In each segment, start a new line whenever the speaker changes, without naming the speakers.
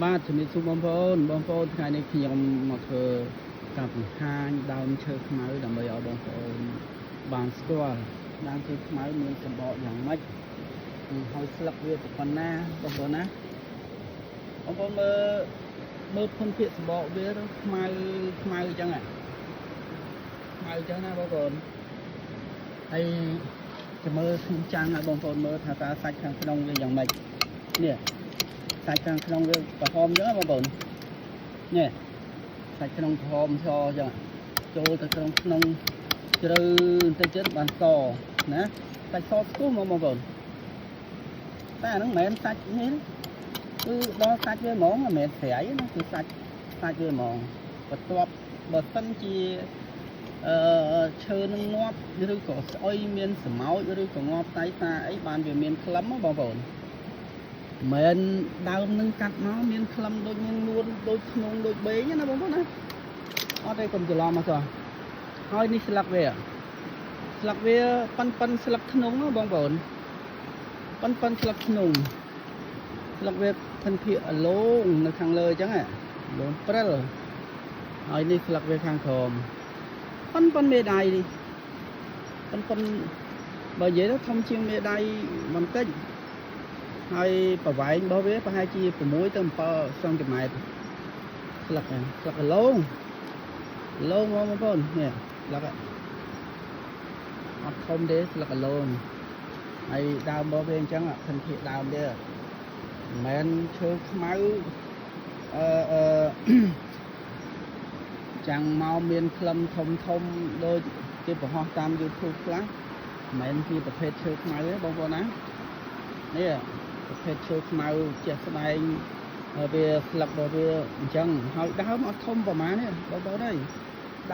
បាទជំរាបសួរបងប្អូនថ្ងៃនេះខ្ញុំមកធ្វើការបង្ហាញដើមឈើខ្មៅដើម្បីឲ្យបងប្អូនបានស្គាល់ដើមឈើខ្មៅមានសម្បកយ៉ាងម៉េចហើយស្លឹកវាប៉ុណ្ណាបងប្អូនណាបងប្អូនមើលភុនភាគសម្បកវាខ្មៅអញ្ចឹងណាបងប្អូនហើយចាំមើលខ្ញុំចាំងឲ្យបងប្អូនមើលថាតើសាច់ខាងក្នុងវាយ៉ាងម៉េចនេះសាច់ខាងក្នុងវាក្រហមអញ្ចឹងបងប្អូននេះសាច់ក្នុងក្រហមសអញ្ចឹងចូលទៅក្នុងជ្រៅបន្តិចទៀតបានសណាសាច់សស្គូបងប្អូនតែអាហ្នឹងមិនមែនសាច់នេះគឺដល់សាច់វាហ្មងមិនមែនស្រ័យណាគឺសាច់វាហ្មងបន្ទាប់បើសិនជាឈើនឹងងាប់ឬក៏ស្អុយមានសម្ោចឬក៏ងាប់តៃតាអីបានវាមានក្លឹមបងប្អូនមិនដើមនឹងកាត់មកមានក្លឹមដូចមាននួនដូចធ្នងដូចបេងណាបងប្អូនណាអត់ទេកុំច្រឡំមកសោះហើយនេះស្លឹកវាប៉ិនស្លឹកធ្នងបងប្អូនប៉ិនស្លឹកធ្នងស្លឹកវាធនភាគអឡូងនៅខាងលើអញ្ចឹងឡូងព្រិលហើយនេះស្លឹកវាខាងក្រោមប៉ិនមេដៃនេះប៉ិនបើនិយាយទៅធំជាងមេដៃបន្តិចហើយប្រវែងរបស់វាប្រហែលជា6ទៅ7សង់ទីម៉ែត្រស្លឹកឡូងបងប្អូននេះស្លឹកអត់ធំទេស្លឹកឡូងហើយដើមរបស់វាអញ្ចឹងធនធានដើមវាមិនមែនឈើខ្មៅចាំងមកមានក្លឹមធំដូចគេបង្ហោះតាម YouTube ខ្លះមិនមែនជាប្រភេទឈើខ្មៅទេបងប្អូនណានេះប្រភេទឈើខ្មៅជាក់ស្ដែងវាស្លឹករបស់វាអញ្ចឹងហើយដើមអត់ធំប្រហែលទេបងប្អូនអើយ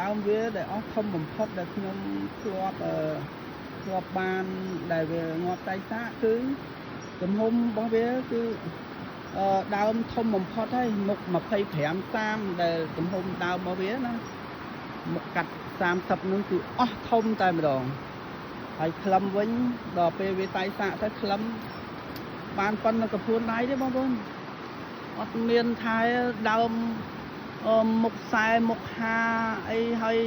ដើមវាដែលអស់ធំបំផុតដែលខ្ញុំធ្លាប់បានដែលវាងាប់តៃសាគឺទំហំរបស់វាគឺដើមធំបំផុតហើយមុខ25-30ដែលទំហំដើមរបស់វាណាមុខកាត់30ហ្នឹងគឺអស់ធំតែម្ដងហើយក្លឹមវិញដល់ពេលវាតៃសាទៅក្លឹមបានប៉ុណ្ណឹងក៏ពួនដៃទេបងប្អូនអត់មានថាដើមមុខ40មុខ50អីហើយ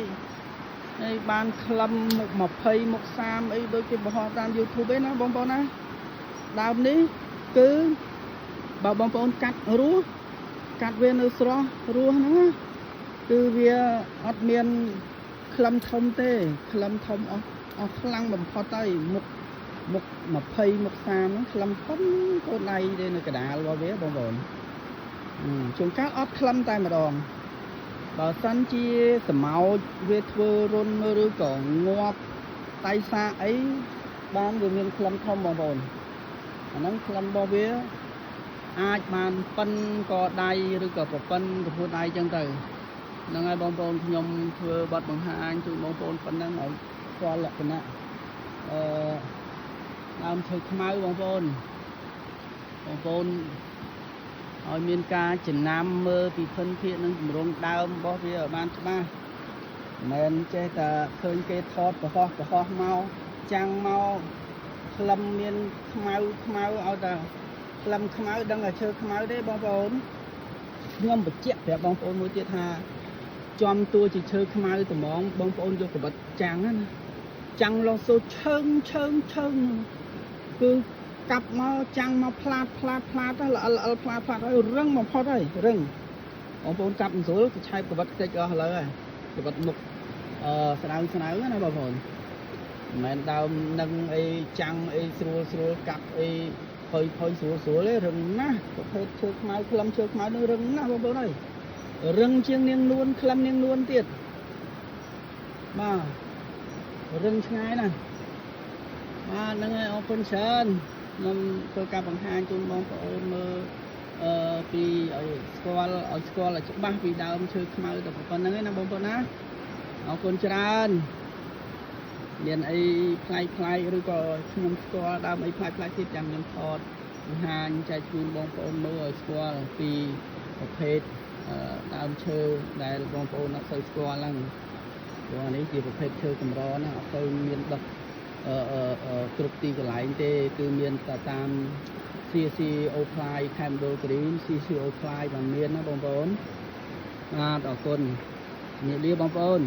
បានក្លឹមមុខ20មុខ30អីដូចគេបង្ហោះតាម YouTube ឯណាបងប្អូនណាដើមនេះគឺបើបងប្អូនកាត់វានៅស្រស់រស់ហ្នឹងគឺវាអត់មានក្លឹមធំទេក្លឹមធំអស់ខ្លាំងបំផុតហើយមុខ20មុខ30ហ្នឹងក្លឹមធំកូនដៃទេនៅកណ្ដាលរបស់វាបងប្អូនជួនកាលអត់ក្លឹមតែម្ដងបើសិនជាសម្ោចវាធ្វើរុនឬក៏ងាប់តៃសាអីបានវាមានក្លឹមធំបងប្អូនអាហ្នឹងក្លឹមរបស់វាអាចបានប៉ិនកដៃឬក៏ប្រប៉ិនខ្លួនដៃចឹងទៅហ្នឹងហើយបងប្អូនខ្ញុំធ្វើបទបង្ហាញជូនបងប្អូនប៉ុណ្ណឹងឲ្យស្គាល់លក្ខណៈដើមឈើខ្មៅបងប្អូនឲ្យមានការចំណាំមើលពីភិនភាគនឹងគម្រោងដើមរបស់វាឲ្យបានច្បាស់មិនចេះតែឃើញគេថតកុហកមកចាំងមកក្លឹមមានខ្មៅឲ្យតែក្លឹមខ្មៅដឹងតែឈើខ្មៅទេបងប្អូនខ្ញុំបញ្ជាក់ប្រាប់បងប្អូនមួយទៀតថាចំតួជាឈើខ្មៅត្មងបងប្អូនយកកបិតចាំងណាចាំងលោសូឈើងគឺកាប់មកចាំងមកផ្លាតទៅល្អផ្លាតហើយរឹងបំផុតហើយរឹងបងប្អូនកាប់មិនស្រួលទៅឆែកកបិតខ្ទេចអស់ឥឡូវហើយកបិតមុខស្ដៅណាបងប្អូនមិនមែនដើមនឹងអីចាំងអីស្រួលកាប់អីផុយស្រួលទេរឹងណាស់ប្រភេទឈើខ្មៅក្លឹមឈើខ្មៅនឹងរឹងណាស់បងប្អូនអើយរឹងជាងនាងនួនក្លឹមនាងនួនទៀតបាទរឹងឆ្ងាយណាស់បាទហ្នឹងហើយអរគុណច្រើនខ្ញុំធ្វើការបង្ហាញជូនបងប្អូនមើលពីឲ្យស្គាល់ឲ្យច្បាស់ពីដើមឈើខ្មៅតែប៉ុណ្្នឹងឯណាបងប្អូនណាអរគុណច្រើនមានអីផ្លែកឬក៏ខ្ញុំស្គាល់ដើមអីផ្លែកទៀតចាំខ្ញុំថតបង្ហាញចែកជូនបងប្អូនមើលឲ្យស្គាល់ពីប្រភេទដើមឈើដែលបងប្អូនអត់សូវស្គាល់ហ្នឹងព្រោះនេះជាប្រភេទឈើកម្រណាអត់សូវមានដុះគ្រប់ទីកន្លែងទេគឺមានតែតាម CCO ផ្លាយ Candle Green CCO ផ្លាយបានមានណាបងប្អូនបាទអរគុណជំរាបលាបងប្អូន